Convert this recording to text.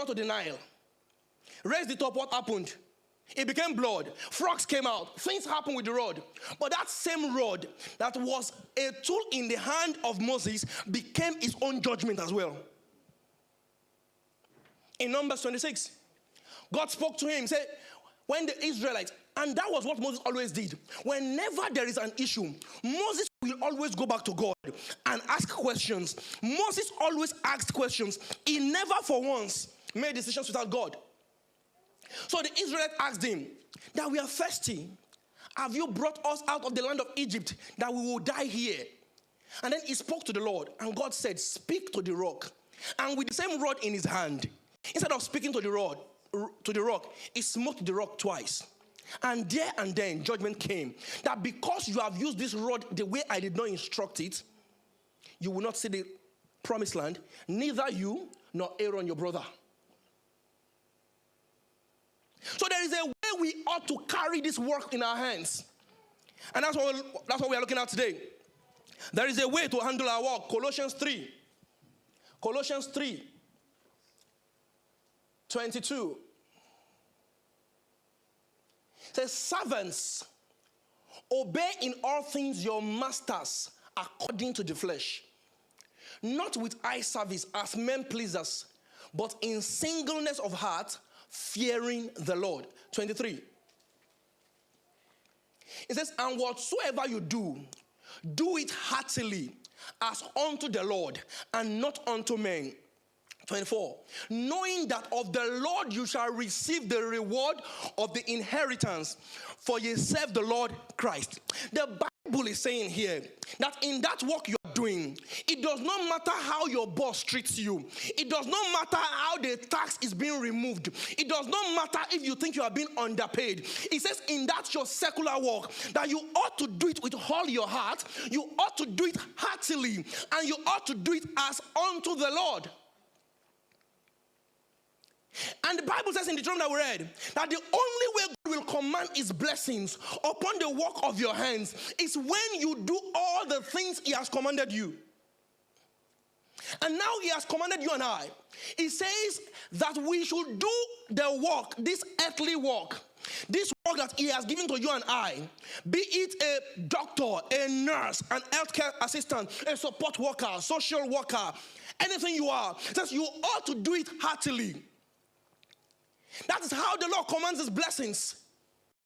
to the Nile. Raised it up, what happened? It became blood. Frogs came out. Things happened with the rod. But that same rod that was a tool in the hand of Moses became his own judgment as well. In Numbers 26, God spoke to him, said, when the Israelites, and that was what Moses always did. Whenever there is an issue, Moses will always go back to God and ask questions. Moses always asked questions. He never for once made decisions without God. So the Israelites asked him, that we are thirsty. Have you brought us out of the land of Egypt that we will die here? And then he spoke to the Lord, and God said, speak to the rock. And with the same rod in his hand, instead of speaking to the rock, he smote the rock twice. And there and then judgment came, that because you have used this rod the way I did not instruct it, you will not see the promised land, neither you nor Aaron your brother. So there is a way we ought to carry this work in our hands. And that's what we are looking at today. There is a way to handle our work. Colossians 3. Colossians 3. 22. It says, servants, obey in all things your masters according to the flesh, not with eye service as men pleasers, but in singleness of heart, fearing the Lord. 23. It says, and whatsoever you do, do it heartily as unto the Lord and not unto men. 24. Knowing that of the Lord you shall receive the reward of the inheritance, for ye serve the Lord Christ. The Bible is saying here that in that work you are doing, it does not matter how your boss treats you. It does not matter how the tax is being removed. It does not matter if you think you are being underpaid. It says in that your secular work that you ought to do it with all your heart. You ought to do it heartily, and you ought to do it as unto the Lord. And the Bible says in the Deuteronomy that we read that the only way God will command his blessings upon the work of your hands is when you do all the things he has commanded you. And now he has commanded you and I. He says that we should do the work, this earthly work, this work that he has given to you and I, be it a doctor, a nurse, an healthcare assistant, a support worker, social worker, anything you are. It says you ought to do it heartily. That is how the Lord commands his blessings.